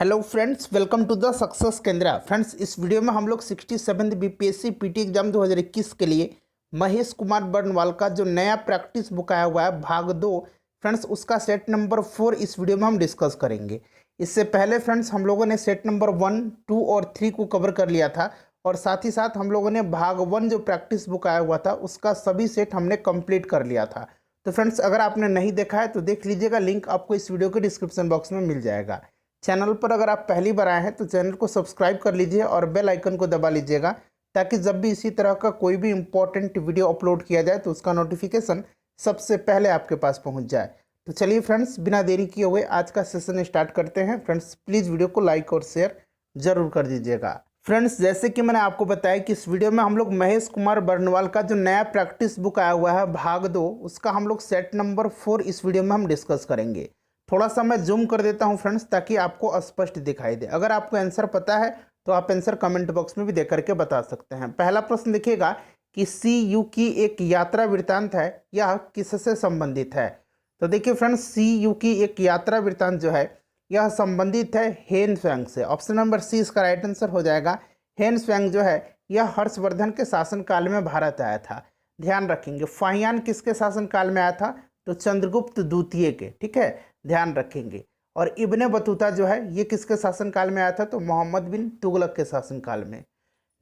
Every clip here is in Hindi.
Hello friends, welcome to the success Kendra. Friends, इस वीडियो में हम लोग 67th बीपीएससी पीटी एग्जाम 2021 के लिए महेश कुमार बर्नवाल का जो नया प्रैक्टिस बुक आया हुआ है भाग 2, फ्रेंड्स उसका सेट नंबर 4 इस वीडियो में हम डिस्कस करेंगे। इससे पहले फ्रेंड्स हम लोगों ने सेट नंबर 1, 2 और 3 को कवर कर लिया था और साथ ही साथ हम लोगों ने भाग 1 जो प्रैक्टिस बुक आया हुआ था उसका सभी सेट हमने कंप्लीट कर लिया था। तो फ्रेंड्स, अगर आपने नहीं देखा है तो देख लीजिएगा, लिंक आपको इस वीडियो के डिस्क्रिप्शन बॉक्स में मिल जाएगा। चैनल पर अगर आप पहली बार आए हैं तो चैनल को सब्सक्राइब कर लीजिए और बेल आइकन को दबा लीजिएगा, ताकि जब भी इसी तरह का कोई भी इंपॉर्टेंट वीडियो अपलोड किया जाए तो उसका नोटिफिकेशन सबसे पहले आपके पास पहुंच जाए। तो चलिए फ्रेंड्स, बिना देरी किए हुए आज का सेशन स्टार्ट करते हैं। फ्रेंड्स, प्लीज़ वीडियो को लाइक और शेयर जरूर कर दीजिएगा। फ्रेंड्स, जैसे कि मैंने आपको बताया कि इस वीडियो में हम लोग महेश कुमार बर्नवाल का जो नया प्रैक्टिस बुक आया हुआ है भाग 2, उसका हम लोग सेट नंबर 4 इस वीडियो में हम डिस्कस करेंगे। थोड़ा सा मैं जूम कर देता हूं फ्रेंड्स, ताकि आपको स्पष्ट दिखाई दे। अगर आपको आंसर पता है तो आप आंसर कमेंट बॉक्स में भी दे करके बता सकते हैं। पहला प्रश्न देखिएगा कि सी यू की एक यात्रा वृत्तांत है, यह किससे संबंधित है। तो देखिए फ्रेंड्स, सी यू की एक यात्रा वृत्तांत जो है यह संबंधित है हेन त्सांग से। ऑप्शन नंबर सी इसका राइट आंसर हो जाएगा। हेन त्सांग जो है यह हर्षवर्धन के शासनकाल में भारत आया था। ध्यान रखेंगे, फाहियान किसके शासनकाल में आया था, तो चंद्रगुप्त द्वितीय के, ठीक है, ध्यान रखेंगे। और इब्ने बतूता जो है ये किसके शासनकाल में आया था, तो मोहम्मद बिन तुगलक के शासनकाल में।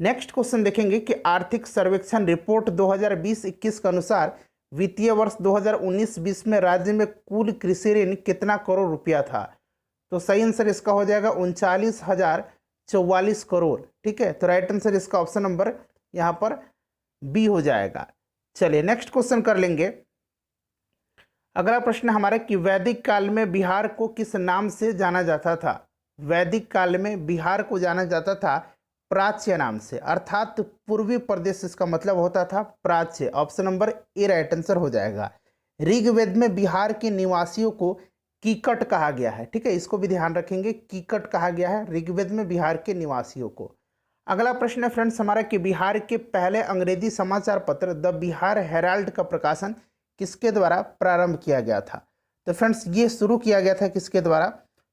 नेक्स्ट क्वेश्चन देखेंगे कि आर्थिक सर्वेक्षण रिपोर्ट 2020-21 के अनुसार वित्तीय वर्ष 2019-20 में राज्य में कुल कृषि ऋण कितना करोड़ रुपया था। तो सही आंसर इसका हो जाएगा 39,044 करोड़। ठीक है, तो राइट आंसर इसका ऑप्शन नंबर यहाँ पर बी हो जाएगा। चलिए नेक्स्ट क्वेश्चन कर लेंगे। अगला प्रश्न हमारा कि वैदिक काल में बिहार को किस नाम से जाना जाता था। वैदिक काल में बिहार को जाना जाता था प्राच्य नाम से, अर्थात पूर्वी प्रदेश इसका मतलब होता था प्राच्य। Option number A right answer हो जाएगा। ऋग्वेद में बिहार के निवासियों को कीकट कहा गया है। ठीक है, इसको भी ध्यान रखेंगे, कीकट कहा गया है ऋग्वेद में बिहार के निवासियों को। अगला प्रश्न है फ्रेंड्स हमारा कि बिहार के पहले अंग्रेजी समाचार पत्र द बिहार हेराल्ड का प्रकाशन किसके द्वारा प्रारंभ किया गया था। तो फ्रेंड्स, ये शुरू किया गया था किसके द्वारा,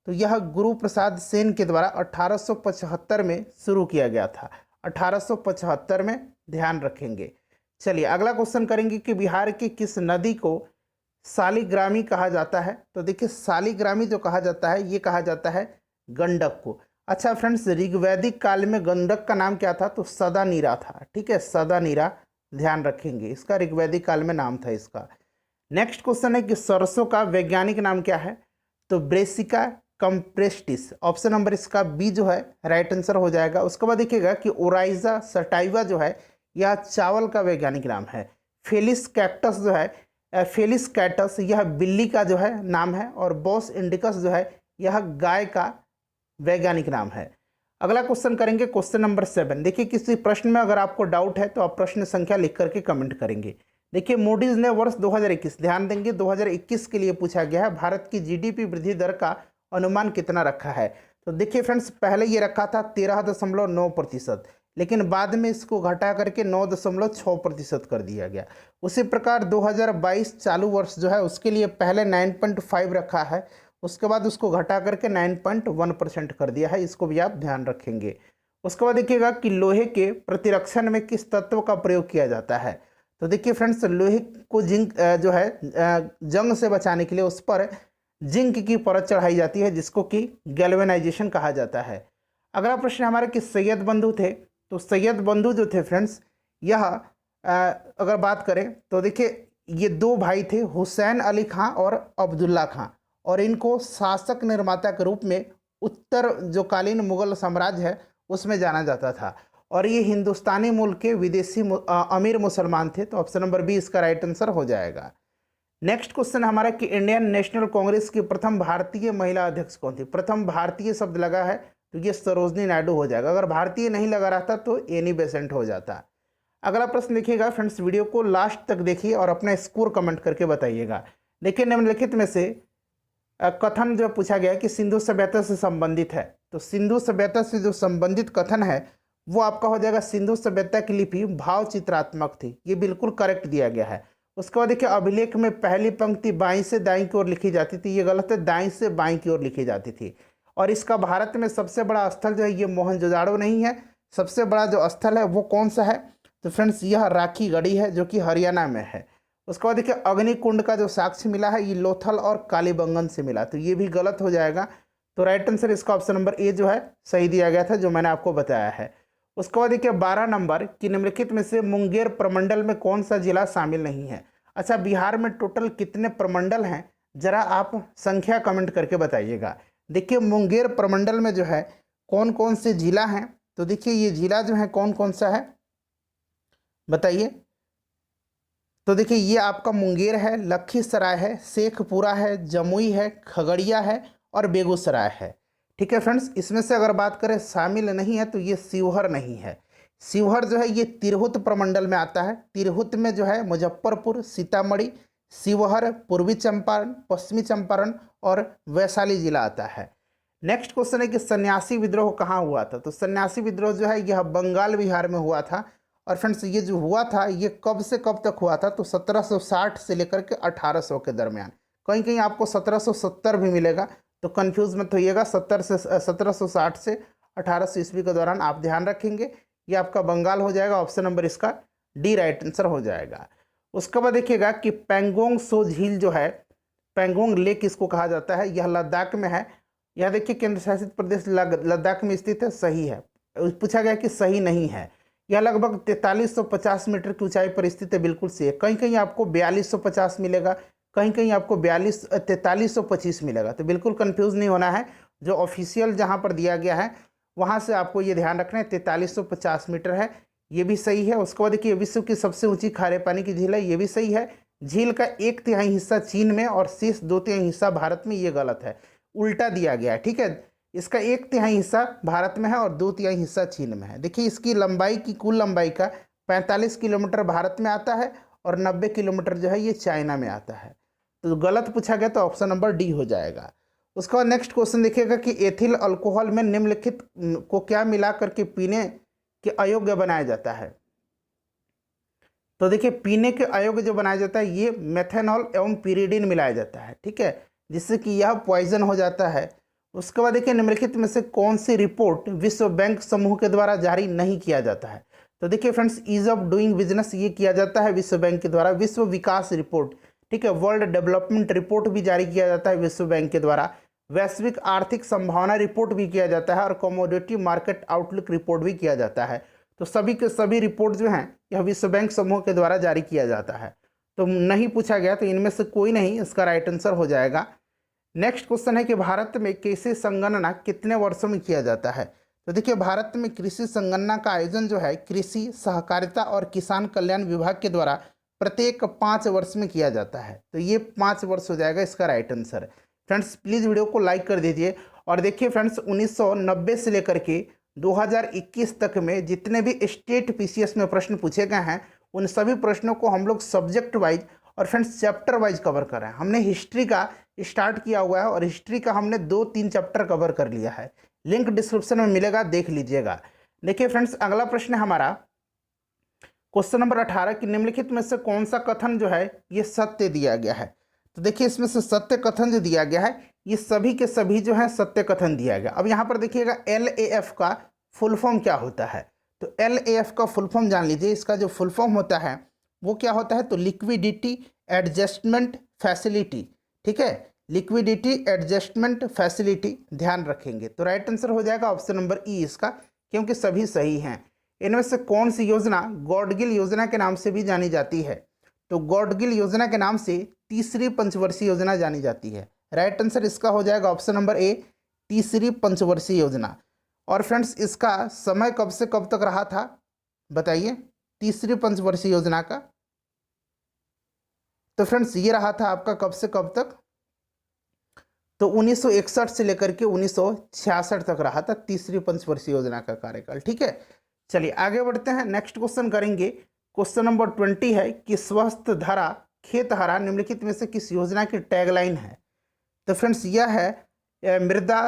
तो यह गुरु प्रसाद सेन के द्वारा 1875 में शुरू किया गया था। 1875 में, ध्यान रखेंगे। चलिए अगला क्वेश्चन करेंगे कि बिहार की किस नदी को शालिग्रामी कहा जाता है। तो देखिए, शालिग्रामी जो कहा जाता है ये कहा जाता है गंडक को। अच्छा फ्रेंड्स, ऋग्वैदिक काल में गंडक का नाम क्या था, तो सदानीरा था। ठीक है, सदानीरा, ध्यान रखेंगे, इसका ऋग्वैदिक काल में नाम था इसका। नेक्स्ट क्वेश्चन है कि सरसों का वैज्ञानिक नाम क्या है, तो ब्रेसिका कंप्रेस्टिस। ऑप्शन नंबर इसका बी जो है राइट आंसर हो जाएगा। उसके बाद देखिएगा कि ओराइजा सटाइवा जो है यह चावल का वैज्ञानिक नाम है। फेलिस कैक्टस जो है, फेलिस कैटस यह बिल्ली का जो है नाम है, और बॉस इंडिकस जो है यह गाय का वैज्ञानिक नाम है। अगला क्वेश्चन करेंगे क्वेश्चन नंबर 7। देखिए, किसी प्रश्न में अगर आपको डाउट है तो आप प्रश्न संख्या लिख करके कमेंट करेंगे। देखिए, मूडीज ने वर्ष 2021, ध्यान देंगे 2021 के लिए पूछा गया है, भारत की जीडीपी वृद्धि दर का अनुमान कितना रखा है। तो देखिए फ्रेंड्स, पहले ये रखा था 13.9%, लेकिन बाद में इसको घटा करके 9.6% कर दिया गया। उसी प्रकार 2022 चालू वर्ष जो है उसके लिए पहले 9.5 रखा है, उसके बाद उसको घटा करके 9.1% कर दिया है। इसको भी आप ध्यान रखेंगे। उसके बाद देखिएगा कि लोहे के प्रतिरक्षण में किस तत्व का प्रयोग किया जाता है। तो देखिए फ्रेंड्स, लोहे को जिंक जो है जंग से बचाने के लिए उस पर जिंक की परत चढ़ाई जाती है, जिसको कि गैल्वेनाइजेशन कहा जाता है। अगला प्रश्न हमारे कि सैयद बंधु थे, तो सैयद बंधु जो थे फ्रेंड्स यह अगर बात करें तो देखिए ये दो भाई थे, हुसैन अली खां और अब्दुल्ला खां, और इनको शासक निर्माता के रूप में उत्तर जो कालीन मुगल साम्राज्य है उसमें जाना जाता था, और ये हिंदुस्तानी मूल के विदेशी अमीर मुसलमान थे। तो ऑप्शन नंबर बी इसका राइट आंसर हो जाएगा। नेक्स्ट क्वेश्चन हमारा कि इंडियन नेशनल कांग्रेस की प्रथम भारतीय महिला अध्यक्ष कौन थी। प्रथम भारतीय शब्द लगा है तो ये सरोजनी नायडू हो जाएगा। अगर भारतीय नहीं लगा रहता तो एनी बेसेंट हो जाता। अगला प्रश्न देखिएगा फ्रेंड्स, वीडियो को लास्ट तक देखिए और अपना स्कोर कमेंट करके बताइएगा। देखिए, निम्नलिखित में से कथन जो पूछा गया है कि सिंधु सभ्यता से संबंधित है, तो सिंधु सभ्यता से जो संबंधित कथन है वो आपका हो जाएगा सिंधु सभ्यता की लिपि भाव चित्रात्मक थी। ये बिल्कुल करेक्ट दिया गया है। उसके बाद देखिए, अभिलेख में पहली पंक्ति बाईं से दाईं की ओर लिखी जाती थी, ये गलत है, दाईं से बाईं की ओर लिखी जाती थी। और इसका भारत में सबसे बड़ा स्थल जो है ये मोहनजोदाड़ो नहीं है, सबसे बड़ा जो स्थल है वो कौन सा है? तो फ्रेंड्स यह राखीगढ़ी है जो कि हरियाणा में है। उसके बाद देखिए अग्निकुंड का जो साक्ष्य मिला है ये लोथल और कालीबंगन से मिला, तो ये भी गलत हो जाएगा। तो राइट आंसर इसका ऑप्शन नंबर ए जो है सही दिया गया था, जो मैंने आपको बताया है। उसके बाद देखिए 12 नंबर कि निम्नलिखित में से मुंगेर प्रमंडल में कौन सा जिला शामिल नहीं है? अच्छा, बिहार में टोटल कितने प्रमंडल हैं, जरा आप संख्या कमेंट करके बताइएगा। देखिए मुंगेर प्रमंडल में जो है कौन कौन से जिला हैं, तो देखिए ये जिला जो है कौन कौन सा है बताइए। तो देखिए ये आपका मुंगेर है, लखीसराय है, शेखपुरा है, जमुई है, खगड़िया है और बेगूसराय है। ठीक है फ्रेंड्स, इसमें से अगर बात करें शामिल नहीं है तो ये शिवहर नहीं है। शिवहर जो है ये तिरहुत प्रमंडल में आता है। तिरहुत में जो है मुजफ्फरपुर, सीतामढ़ी, शिवहर, पूर्वी चंपारण, पश्चिमी चंपारण और वैशाली जिला आता है। नेक्स्ट क्वेश्चन है कि सन्यासी विद्रोह कहाँ हुआ था? तो सन्यासी विद्रोह जो है यह बंगाल विहार में हुआ था। और फ्रेंड्स ये जो हुआ था ये कब से कब तक हुआ था? तो 1760 से लेकर के 1800 के दरमियान। कहीं कहीं आपको 1770 भी मिलेगा, तो कंफ्यूज मत होइएगा। 1760 से 1800 ईस्वी के दौरान आप ध्यान रखेंगे। ये आपका बंगाल हो जाएगा, ऑप्शन नंबर इसका डी राइट आंसर हो जाएगा। उसके बाद देखिएगा कि पैंगोंग सो झील जो है, पैंगोंग लेक इसको कहा जाता है, यह लद्दाख में है। यह देखिए केंद्र शासित प्रदेश लद्दाख में स्थित है, सही है। पूछा गया कि सही नहीं है। यह लगभग 4350 मीटर की ऊंचाई पर स्थित है, बिल्कुल सही है। कहीं कहीं आपको 4250 मिलेगा, कहीं कहीं आपको 4325 मिलेगा, तो बिल्कुल कंफ्यूज नहीं होना है। जो ऑफिशियल जहां पर दिया गया है वहां से आपको ये ध्यान रखना है 4350 मीटर है, ये भी सही है। उसके बाद देखिए विश्व की सबसे ऊंची खारे पानी की झील है, ये भी सही है। झील का 1/3 हिस्सा चीन में और शेष 2/3 हिस्सा भारत में, ये गलत है, उल्टा दिया गया है। ठीक है, इसका 1/3 हिस्सा भारत में है और 2/3 हिस्सा चीन में है। देखिए इसकी लंबाई की कुल लंबाई का 45 किलोमीटर भारत में आता है और 90 किलोमीटर जो है ये चाइना में आता है। तो गलत पूछा गया तो ऑप्शन नंबर डी हो जाएगा। उसके बाद नेक्स्ट क्वेश्चन देखिएगा कि एथिल अल्कोहल में निम्नलिखित को क्या मिला करके पीने के अयोग्य बनाया जाता है? तो देखिए पीने के अयोग्य जो बनाया जाता है ये मेथेनॉल एवं पिरिडिन मिलाया जाता है। ठीक है, जिससे कि यह पॉइजन हो जाता है। उसके बाद देखिए निम्नलिखित में से कौन सी रिपोर्ट विश्व बैंक समूह के द्वारा जारी नहीं किया जाता है? तो देखिए friends ease of doing business ये किया जाता है विश्व बैंक के द्वारा। विश्व विकास रिपोर्ट, ठीक है, वर्ल्ड डेवलपमेंट रिपोर्ट भी जारी किया जाता है विश्व बैंक के द्वारा। वैश्विक आर्थिक संभावना रिपोर्ट भी किया जाता है और कमोडिटी मार्केट आउटलुक रिपोर्ट भी किया जाता है। तो सभी के सभी रिपोर्ट जो हैं यह विश्व बैंक समूह के द्वारा जारी किया जाता है। तो नहीं पूछा गया तो इनमें से कोई नहीं इसका राइट आंसर हो जाएगा। नेक्स्ट क्वेश्चन है कि भारत में कृषि संगणना कितने वर्षों में किया जाता है? तो देखिए भारत में कृषि संगणना का आयोजन जो है कृषि सहकारिता और किसान कल्याण विभाग के द्वारा प्रत्येक 5 वर्ष में किया जाता है। तो ये 5 वर्ष हो जाएगा इसका right answer. Friends please video को लाइक कर दीजिए। और देखिए फ्रेंड्स 1990 से लेकर के 2021 तक में जितने भी स्टेट पीसीएस में प्रश्न पूछे गए हैं उन सभी प्रश्नों को हम लोग सब्जेक्ट वाइज और फ्रेंड्स चैप्टर वाइज कवर कर रहे हैं। हमने हिस्ट्री का स्टार्ट किया हुआ है और हिस्ट्री का हमने 2-3 चैप्टर कवर कर लिया है। लिंक डिस्क्रिप्शन में मिलेगा, देख लीजिएगा। देखिए फ्रेंड्स अगला प्रश्न है हमारा क्वेश्चन नंबर 18 कि निम्नलिखित में से कौन सा कथन जो है ये सत्य दिया गया है? तो देखिए इसमें से सत्य कथन जो दिया गया है ये सभी के सभी जो है सत्य कथन दिया गया। अब यहाँ पर देखिएगा LAF का फुल फॉर्म क्या होता है? तो LAF का फुल फॉर्म जान लीजिए। इसका जो फुल फॉर्म होता है वो क्या होता है? तो लिक्विडिटी एडजस्टमेंट फैसिलिटी। ठीक है, लिक्विडिटी एडजस्टमेंट फैसिलिटी, ध्यान रखेंगे। तो राइट आंसर हो जाएगा ऑप्शन नंबर ई इसका, क्योंकि सभी सही हैं। इनमें से कौन सी योजना गॉडगिल योजना के नाम से भी जानी जाती है? तो गॉडगिल योजना के नाम से तीसरी पंचवर्षीय योजना जानी जाती है। राइट आंसर इसका हो जाएगा ऑप्शन नंबर ए, तीसरी पंचवर्षीय योजना। और फ्रेंड्स इसका समय कब से कब तक रहा था बताइए तीसरी पंचवर्षीय योजना का? तो फ्रेंड्स ये रहा था आपका कब से कब तक? तो 1961 से लेकर के 1966 तक रहा था तीसरी पंचवर्षीय योजना का कार्यकाल। ठीक है, चलिए आगे बढ़ते हैं। नेक्स्ट क्वेश्चन करेंगे। क्वेश्चन नंबर 20 है कि स्वस्थ धारा खेत हरा निम्नलिखित में से किस योजना की टैगलाइन है? तो फ्रेंड्स यह है मृदा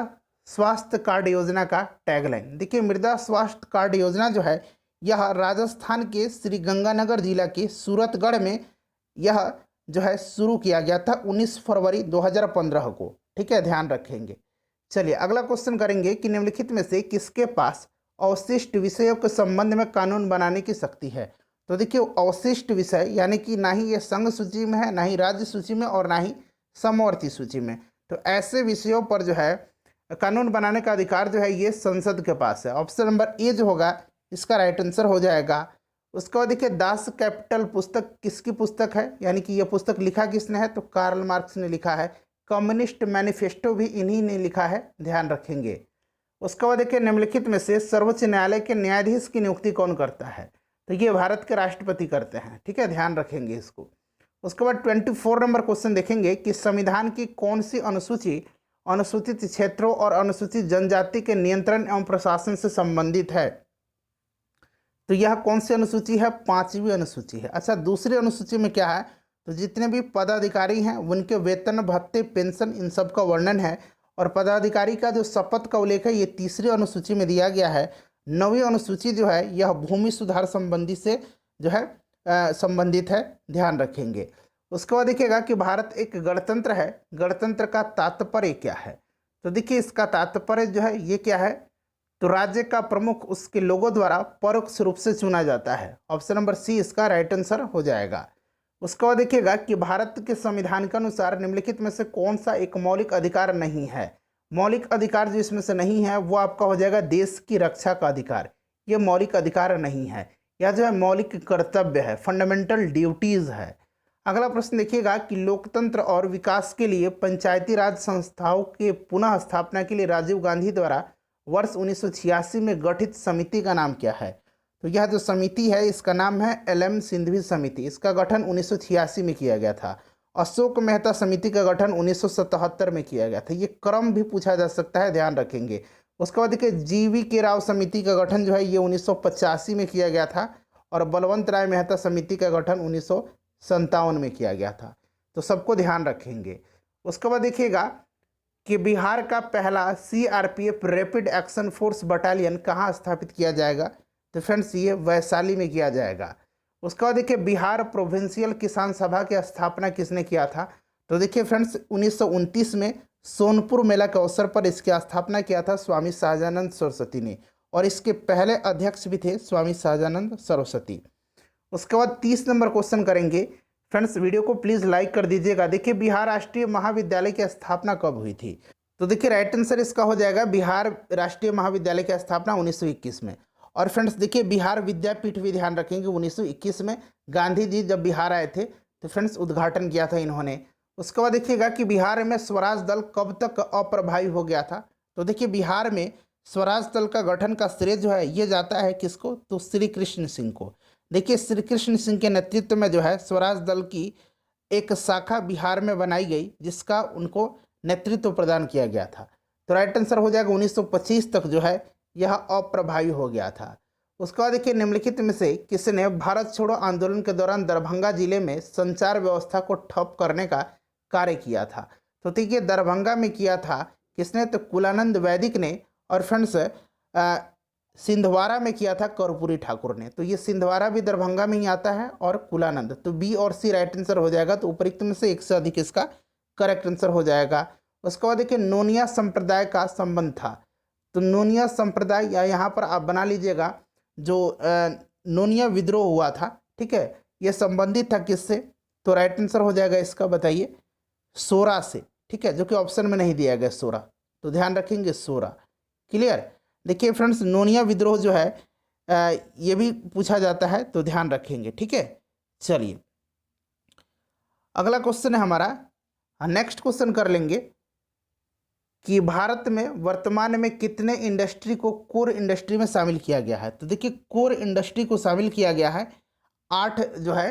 स्वास्थ्य कार्ड योजना का टैगलाइन। देखिए मृदा स्वास्थ्य कार्ड योजना जो है यह राजस्थान के श्री गंगानगर जिला के सूरतगढ़ में यह जो है शुरू किया गया था 19 फरवरी 2015 को। ठीक है, ध्यान रखेंगे। चलिए अगला क्वेश्चन करेंगे कि निम्नलिखित में से किसके पास अवशिष्ट विषयों के संबंध में कानून बनाने की शक्ति है। तो देखिए अवशिष्ट विषय यानी कि ना ही ये संघ सूची में है, ना ही राज्य सूची में और ना ही समवर्ती सूची में। तो ऐसे विषयों पर जो है कानून बनाने का अधिकार जो है ये संसद के पास है। ऑप्शन नंबर ए जो होगा इसका राइट आंसर हो जाएगा। उसके बाद देखिए दास कैपिटल पुस्तक किसकी पुस्तक है, यानी कि यह पुस्तक लिखा किसने है, तो कार्ल मार्क्स ने लिखा है। कम्युनिस्ट मैनिफेस्टो भी इन्हीं ने लिखा है, ध्यान रखेंगे। उसके बाद देखिए निम्नलिखित में से सर्वोच्च न्यायालय के न्यायाधीश की नियुक्ति कौन करता है, तो ये भारत के राष्ट्रपति करते हैं, ठीक है, ध्यान रखेंगे इसको। उसके बाद 24 नंबर क्वेश्चन देखेंगे कि संविधान की कौन सी अनुसूची अनुसूचित क्षेत्रों और अनुसूचित जनजाति के नियंत्रण एवं प्रशासन से संबंधित है। तो यह कौन सी अनुसूची है, 5वीं अनुसूची है। अच्छा दूसरी अनुसूची में क्या है, तो जितने भी पदाधिकारी हैं उनके वेतन भत्ते पेंशन इन सब का वर्णन है। और पदाधिकारी का जो शपथ का उल्लेख है ये 3री अनुसूची में दिया गया है। 9वीं अनुसूची जो है यह भूमि सुधार संबंधी से जो है संबंधित है, ध्यान रखेंगे। उसके बाद देखिएगा कि भारत एक गणतंत्र है, गणतंत्र का तात्पर्य क्या है, तो देखिए इसका तात्पर्य जो है ये क्या है, तो राज्य का प्रमुख उसके लोगों द्वारा परोक्ष रूप से चुना जाता है। ऑप्शन नंबर सी इसका राइट आंसर हो जाएगा। उसके बाद देखिएगा कि भारत के संविधान के अनुसार निम्नलिखित में से कौन सा एक मौलिक अधिकार नहीं है। मौलिक अधिकार जो इसमें से नहीं है वो आपका हो जाएगा देश की रक्षा का अधिकार, ये मौलिक अधिकार नहीं है, यह जो है मौलिक कर्तव्य है, फंडामेंटल ड्यूटीज है। अगला प्रश्न देखिएगा कि लोकतंत्र और विकास के लिए पंचायती राज संस्थाओं के पुनः स्थापना के लिए राजीव गांधी द्वारा वर्ष 1986 में गठित समिति का नाम क्या है। तो यह जो समिति है इसका नाम है LM सिंघवी समिति। इसका गठन 1986 में किया गया था। अशोक मेहता समिति का गठन 1977 में किया गया था। ये क्रम भी पूछा जा सकता है, ध्यान रखेंगे। उसके बाद देखिए GV राव समिति का गठन जो है ये 1985 में किया गया था और बलवंत राय मेहता समिति का गठन 1957 में किया गया था। तो सबको ध्यान रखेंगे। उसके बाद देखिएगा कि बिहार का पहला CRPF rapid action force battalion कहाँ स्थापित किया जाएगा, तो फ्रेंड्स ये वैशाली में किया जाएगा। उसके बाद देखिए बिहार प्रोविंशियल किसान सभा की स्थापना किसने किया था, तो देखिए फ्रेंड्स 1929 में सोनपुर मेला के अवसर पर इसकी स्थापना किया था स्वामी सहजानंद सरस्वती ने, और इसके पहले अध्यक्ष भी थे स्वामी सहजानंद सरस्वती। उसके बाद 30 नंबर क्वेश्चन करेंगे। फ्रेंड्स वीडियो को प्लीज़ लाइक कर दीजिएगा। देखिए बिहार राष्ट्रीय महाविद्यालय की स्थापना कब हुई थी, तो देखिए राइट आंसर इसका हो जाएगा बिहार राष्ट्रीय महाविद्यालय की स्थापना 1921 में। और फ्रेंड्स देखिए बिहार विद्यापीठ भी ध्यान रखेंगे 1921 में गांधी जी जब बिहार आए थे तो फ्रेंड्स उद्घाटन किया था इन्होंने। उसके बाद देखिएगा कि बिहार में स्वराज दल कब तक अप्रभावी हो गया था, तो देखिए बिहार में स्वराज दल का गठन का श्रेय जो है ये जाता है किसको, तो श्री कृष्ण सिंह को। देखिए श्री कृष्ण सिंह के नेतृत्व में जो है स्वराज दल की एक शाखा बिहार में बनाई गई जिसका उनको नेतृत्व प्रदान किया गया था। तो राइट आंसर हो जाएगा 1925 तक जो है यह अप्रभावी हो गया था। उसके बाद देखिए निम्नलिखित में से किसने भारत छोड़ो आंदोलन के दौरान दरभंगा जिले में संचार व्यवस्था को ठप करने का कार्य किया था, तो देखिए दरभंगा में किया था किसने, तो कुलानंद वैदिक ने। और फ्रेंड्स सिंधवारा में किया था कर्पूरी ठाकुर ने। तो ये सिंधवारा भी दरभंगा में ही आता है और कुलानंद, तो बी और सी राइट आंसर हो जाएगा। तो उपरोक्त में से एक से अधिक इसका करेक्ट आंसर हो जाएगा। उसके बाद देखिए नोनिया संप्रदाय का संबंध था, तो नोनिया संप्रदाय या यहाँ पर आप बना लीजिएगा जो नोनिया विद्रोह हुआ था, ठीक है, ये संबंधित था किससे, तो राइट आंसर हो जाएगा इसका बताइए सोरा से, ठीक है, जो कि ऑप्शन में नहीं दिया गया सोरा, तो ध्यान रखेंगे सोरा। क्लियर। देखिए फ्रेंड्स नोनिया विद्रोह जो है ये भी पूछा जाता है, तो ध्यान रखेंगे, ठीक है। चलिए अगला क्वेश्चन है हमारा, नेक्स्ट क्वेश्चन कर लेंगे कि भारत में वर्तमान में कितने इंडस्ट्री को कोर इंडस्ट्री में शामिल किया गया है। तो देखिए कोर इंडस्ट्री को शामिल किया गया है 8 जो है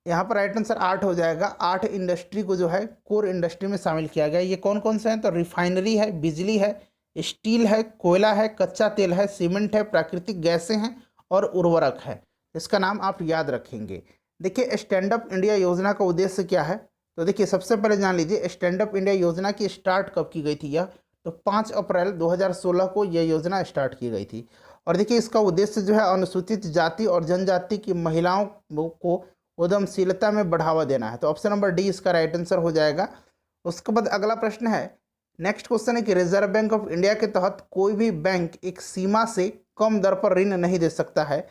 यहाँ पर राइट आंसर 8 हो जाएगा। 8 इंडस्ट्री को जो है कोर इंडस्ट्री में शामिल किया गया है। ये कौन कौन से हैं, तो रिफाइनरी है, बिजली है, स्टील है, कोयला है, कच्चा तेल है, सीमेंट है, प्राकृतिक गैसें हैं और उर्वरक है। इसका नाम आप याद रखेंगे। देखिए स्टैंड अप इंडिया योजना का उद्देश्य क्या है, तो देखिए सबसे पहले जान लीजिए स्टैंड अप इंडिया योजना की स्टार्ट कब की गई थी यह, तो 5 अप्रैल 2016 को यह योजना स्टार्ट की गई थी। और देखिए इसका उद्देश्य जो है अनुसूचित जाति और जनजाति की महिलाओं को उद्यमशीलता में बढ़ावा देना है। तो ऑप्शन नंबर डी इसका राइट आंसर हो जाएगा। उसके बाद अगला प्रश्न है नेक्स्ट क्वेश्चन है कि रिजर्व बैंक ऑफ इंडिया के तहत कोई भी बैंक एक सीमा से कम दर पर ऋण नहीं दे सकता है।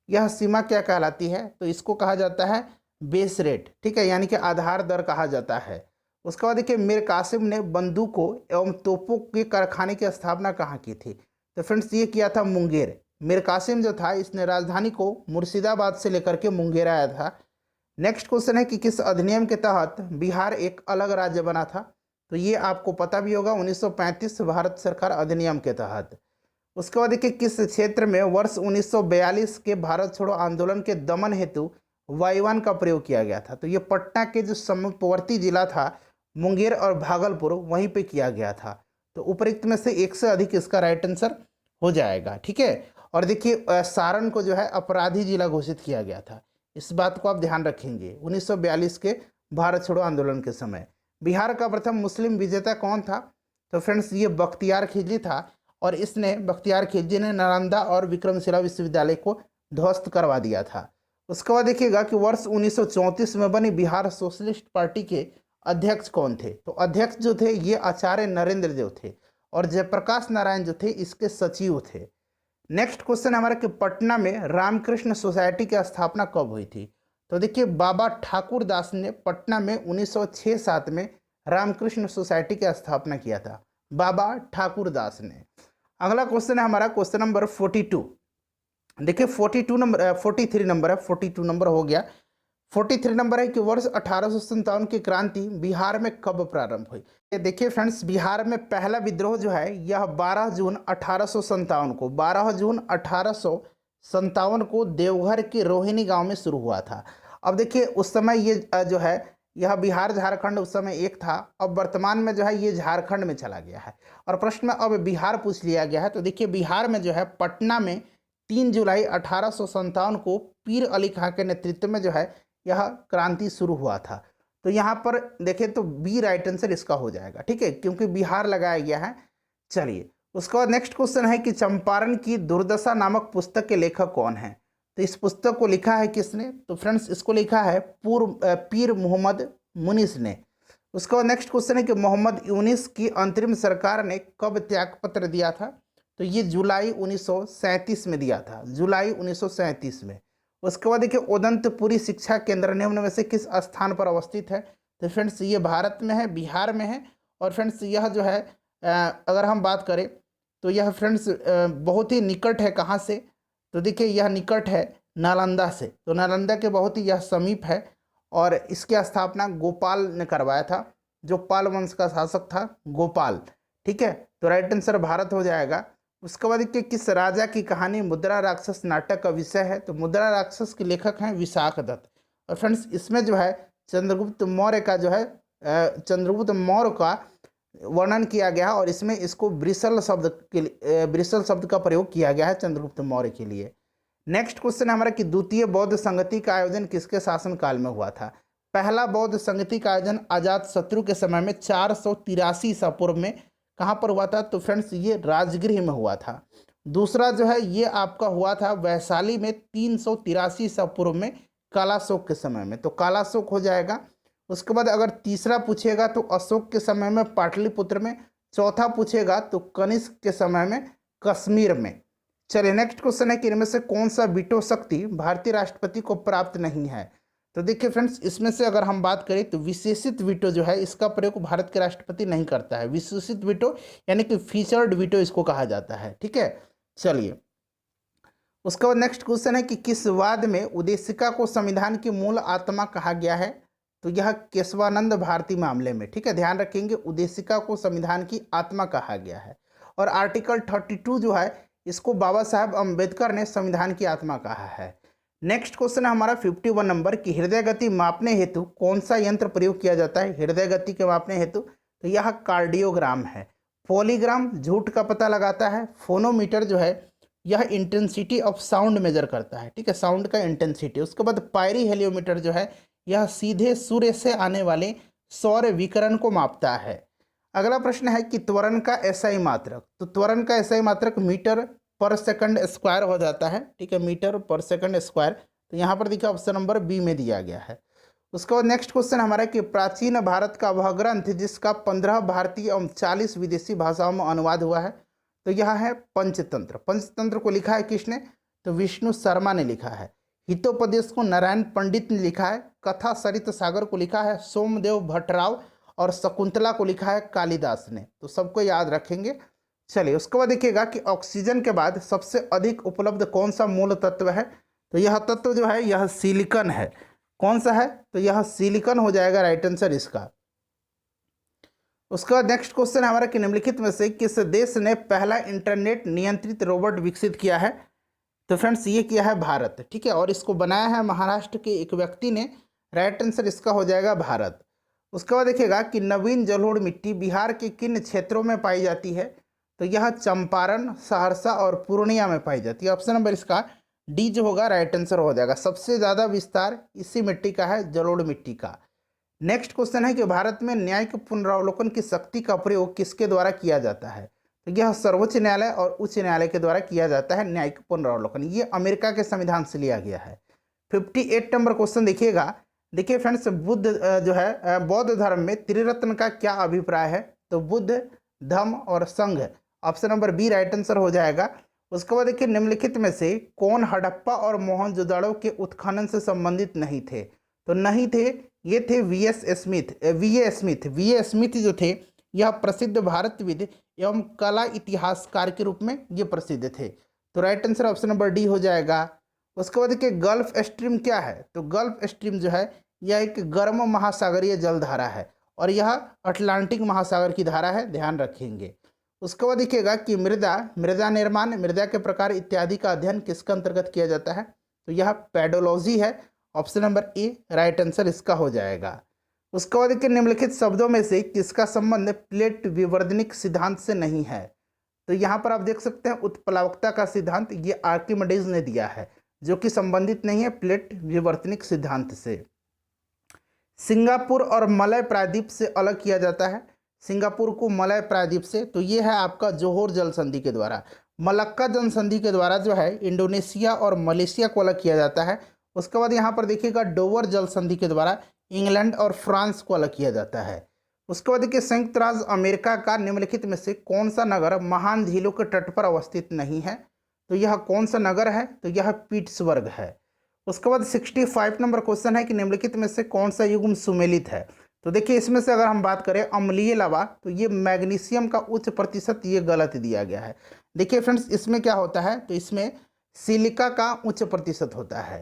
यह सीमा क्या कहलाती है? तो इसको कहा जाता है बेस रेट, ठीक है, यानी कि आधार दर कहा जाता है। उसके बाद देखिए मीर कासिम ने बंदूकों एवं तोपों के कारखाने की स्थापना कहाँ की थी? तो फ्रेंड्स ये किया था मुंगेर। मीर कासिम जो था इसने राजधानी को मुर्शिदाबाद से लेकर के मुंगेर आया था। नेक्स्ट क्वेश्चन है कि किस अधिनियम के तहत बिहार एक अलग राज्य बना था? तो ये आपको पता भी होगा, 1935 भारत सरकार अधिनियम के तहत। उसके बाद देखिए किस क्षेत्र में वर्ष 1942 के भारत छोड़ो आंदोलन के दमन हेतु वायुयान का प्रयोग किया गया था? तो ये पटना के जो समीपवर्ती जिला था मुंगेर और भागलपुर वहीं पे किया गया था। तो उपरोक्त में से एक से अधिक इसका राइट आंसर हो जाएगा, ठीक है। और देखिए सारण को जो है अपराधी जिला घोषित किया गया था, इस बात को आप ध्यान रखेंगे 1942 के भारत छोड़ो आंदोलन के समय। बिहार का प्रथम मुस्लिम विजेता कौन था? तो फ्रेंड्स ये बख्तियार खिलजी था, और इसने बख्तियार खिलजी ने नालंदा और विक्रमशिला विश्वविद्यालय को ध्वस्त करवा दिया था। उसके बाद देखिएगा कि वर्ष 1934 में बनी बिहार सोशलिस्ट पार्टी के अध्यक्ष कौन थे? तो अध्यक्ष जो थे ये आचार्य नरेंद्र देव थे, और जयप्रकाश नारायण जो थे इसके सचिव थे। नेक्स्ट क्वेश्चन हमारा कि पटना में रामकृष्ण सोसाइटी की स्थापना कब हुई थी? तो देखिए बाबा ठाकुर दास ने पटना में 1906-07 में रामकृष्ण सोसाइटी की स्थापना किया था, बाबा ठाकुर दास ने। अगला क्वेश्चन है हमारा क्वेश्चन नंबर 42। देखिए 43 नंबर है, 42 नंबर हो गया। 43 नंबर है कि वर्ष 1857 की क्रांति बिहार में कब प्रारंभ हुई? ये देखिए फ्रेंड्स बिहार में पहला विद्रोह जो है यह 12 जून 1857 को 12 जून 1857 को देवघर के रोहिणी गांव में शुरू हुआ था। अब देखिए उस समय ये जो है यह बिहार झारखंड उस समय एक था, अब वर्तमान में जो है ये झारखंड में चला गया है, और प्रश्न में अब बिहार पूछ लिया गया है। तो देखिए बिहार में जो है पटना में 3 जुलाई 1857 को पीर अली खां के नेतृत्व में जो है यह क्रांति शुरू हुआ था। तो यहाँ पर देखें तो बी राइट आंसर इसका हो जाएगा, ठीक है, क्योंकि बिहार लगाया गया है। चलिए उसके बाद नेक्स्ट क्वेश्चन है कि चंपारण की दुर्दशा नामक पुस्तक के लेखक कौन है? तो इस पुस्तक को लिखा है किसने? तो फ्रेंड्स इसको लिखा है पीर मोहम्मद मुनीस ने। उसके बाद नेक्स्ट क्वेश्चन है कि मोहम्मद यूनिस की अंतरिम सरकार ने कब त्यागपत्र दिया था? तो ये जुलाई 1937 में दिया था, जुलाई 1937 में। उसके बाद देखिए उदंतपुरी शिक्षा केंद्र निम्न में से किस स्थान पर अवस्थित है? तो फ्रेंड्स ये भारत में है, बिहार में है, और फ्रेंड्स यह जो है अगर हम बात करें तो यह फ्रेंड्स बहुत ही निकट है। कहाँ से? तो देखिए यह निकट है नालंदा से, तो नालंदा के बहुत ही यह समीप है, और इसकी स्थापना गोपाल ने करवाया था, जो पाल वंश का शासक था गोपाल, ठीक है। तो राइट आंसर भारत हो जाएगा। उसके बाद कि किस राजा की कहानी मुद्रा राक्षस नाटक का विषय है? तो मुद्रा राक्षस के लेखक हैं विशाख दत्त। और फ्रेंड्स इसमें जो है चंद्रगुप्त मौर्य का जो है चंद्रगुप्त मौर्य का वर्णन किया गया है, और इसमें इसको ब्रिसल शब्द का प्रयोग किया गया है चंद्रगुप्त मौर्य के लिए। नेक्स्ट क्वेश्चन है हमारा कि द्वितीय बौद्ध संगति का आयोजन किसके शासनकाल में हुआ था? पहला बौद्ध संगति का आयोजन अजातशत्रु के समय में 483 ईसा पूर्व में कहाँ पर हुआ था? तो फ्रेंड्स ये राजगृह में हुआ था। दूसरा जो है ये आपका हुआ था वैशाली में 383 ईसा पूर्व में कालाशोक के समय में, तो कालाशोक हो जाएगा। उसके बाद अगर तीसरा पूछेगा तो अशोक के समय में पाटलिपुत्र में, चौथा पूछेगा तो कनिष्क के समय में कश्मीर में। चलिए नेक्स्ट क्वेश्चन है कि इनमें से कौन सा वीटो शक्ति भारतीय राष्ट्रपति को प्राप्त नहीं है? तो देखिए फ्रेंड्स इसमें से अगर हम बात करें तो विशेषित वीटो जो है इसका प्रयोग भारत के राष्ट्रपति नहीं करता है। विशेषित वीटो यानी कि फीचर्ड वीटो इसको कहा जाता है, ठीक है। चलिए उसके बाद नेक्स्ट क्वेश्चन है कि किस वाद में उद्देशिका को संविधान की मूल आत्मा कहा गया है? तो यह केशवानंद भारती मामले में, ठीक है, ध्यान रखेंगे, उद्देशिका को संविधान की आत्मा कहा गया है। और आर्टिकल 32 जो है इसको बाबा साहब अम्बेडकर ने संविधान की आत्मा कहा है। नेक्स्ट क्वेश्चन है हमारा 51 नंबर कि हृदय गति मापने हेतु कौन सा यंत्र प्रयोग किया जाता है? हृदय गति के मापने हेतु तो यह कार्डियोग्राम है। पॉलीग्राम झूठ का पता लगाता है। फोनोमीटर जो है यह इंटेंसिटी ऑफ साउंड मेजर करता है, ठीक है, साउंड का इंटेंसिटी। उसके बाद पायरी हेलियोमीटर जो है यह सीधे सूर्य से आने वाले सौर विकिरण को मापता है। अगला प्रश्न है कि त्वरण का एसआई मात्रक, तो त्वरण का एसआई मात्रक मीटर पर सेकंड स्क्वायर हो जाता है, ठीक है, मीटर पर सेकंड स्क्वायर। तो यहाँ पर देखिए ऑप्शन नंबर बी में दिया गया है। उसके बाद नेक्स्ट क्वेश्चन हमारा कि प्राचीन भारत का वह ग्रंथ जिसका 15 भारतीय एवं 40 विदेशी भाषाओं में अनुवाद हुआ है, तो यह है पंचतंत्र। पंचतंत्र को लिखा है किसने? तो विष्णु शर्मा ने लिखा है। हितोपदेश को नारायण पंडित ने लिखा है। कथा सरित सागर को लिखा है सोमदेव भट्टराव और शकुंतला को लिखा है कालिदास ने। तो सबको याद रखेंगे। चलिए उसके बाद देखिएगा कि ऑक्सीजन के बाद सबसे अधिक उपलब्ध कौन सा मूल तत्व है? तो यह तत्व जो है यह सिलिकॉन है। कौन सा है? तो यह सिलिकॉन हो जाएगा राइट आंसर इसका। उसके बाद नेक्स्ट क्वेश्चन हमारा कि निम्नलिखित में से किस देश ने पहला इंटरनेट नियंत्रित रोबोट विकसित किया है? तो फ्रेंड्स ये किया है भारत, ठीक है, और इसको बनाया है महाराष्ट्र के एक व्यक्ति ने। राइट आंसर इसका हो जाएगा भारत। उसके बाद देखिएगा कि नवीन जलोढ़ मिट्टी बिहार के किन क्षेत्रों में पाई जाती है? तो यह चंपारण, सहरसा और पूर्णिया में पाई जाती है। ऑप्शन नंबर इसका डी जो होगा राइट आंसर हो जाएगा। सबसे ज़्यादा विस्तार इसी मिट्टी का है, जलोढ़ मिट्टी का। नेक्स्ट क्वेश्चन है कि भारत में न्यायिक पुनरावलोकन की शक्ति का प्रयोग किसके द्वारा किया जाता है? तो यह सर्वोच्च न्यायालय और उच्च न्यायालय के द्वारा किया जाता है न्यायिक पुनरावलोकन। ये अमेरिका के संविधान से लिया गया है। 58 नंबर क्वेश्चन देखिएगा। देखिए फ्रेंड्स, बुद्ध जो है बौद्ध धर्म में त्रिरत्न का क्या अभिप्राय है? तो बुद्ध, धम्म और Sangha. Option number B right answer हो जाएगा। उसके बाद देखिए निम्नलिखित में से कौन हड़प्पा और मोहनजोदड़ो के उत्खनन से संबंधित नहीं थे? तो नहीं थे, ये थे वी ए स्मिथ जो थे यह प्रसिद्ध भारतविद एवं कला इतिहासकार के रूप में ये प्रसिद्ध थे। तो right answer option number D हो जाएगा। उसके बाद देखिए गल्फ स्ट्रीम क्या है? तो गल्फ स्ट्रीम जो है यह एक गर्म महासागरीय जलधारा है और यह अटलांटिक महासागर की धारा है, ध्यान रखेंगे। उसके बाद देखिएगा कि मृदा निर्माण, मृदा के प्रकार इत्यादि का अध्ययन किसके अंतर्गत किया जाता है? तो यह पेडोलॉजी है। Option number A right answer इसका हो जाएगा। उसके बाद देखिए निम्नलिखित शब्दों में से किसका संबंध प्लेट विवर्तनिक सिद्धांत से नहीं है? तो यहाँ पर आप देख सकते हैं उत्प्लावकता का सिद्धांत ये आर्किमिडीज ने दिया है, जो कि संबंधित नहीं है प्लेट विवर्तनिक सिद्धांत से। सिंगापुर और मलय प्रायद्वीप से अलग किया जाता है। सिंगापुर को मलय प्रायद्वीप से, तो ये है आपका जोहोर जल संधि के द्वारा। मलक्का जल संधि के द्वारा जो है इंडोनेशिया और मलेशिया को अलग किया जाता है। उसके बाद यहाँ पर देखिएगा डोवर जल संधि के द्वारा इंग्लैंड और फ्रांस को अलग किया जाता है। उसके बाद देखिए संयुक्त राज्य अमेरिका का निम्नलिखित में से कौन सा नगर महान झीलों के तट पर अवस्थित नहीं है? तो यह कौन सा नगर है? तो यह पीट्सबर्ग है। उसके बाद 65 नंबर क्वेश्चन है कि निम्नलिखित में से कौन सा युग्म सुमेलित है? तो देखिए इसमें से अगर हम बात करें अम्लीय लावा, तो ये मैग्नीशियम का उच्च प्रतिशत, ये गलत दिया गया है। देखिए फ्रेंड्स इसमें क्या होता है? तो इसमें सिलिका का उच्च प्रतिशत होता है,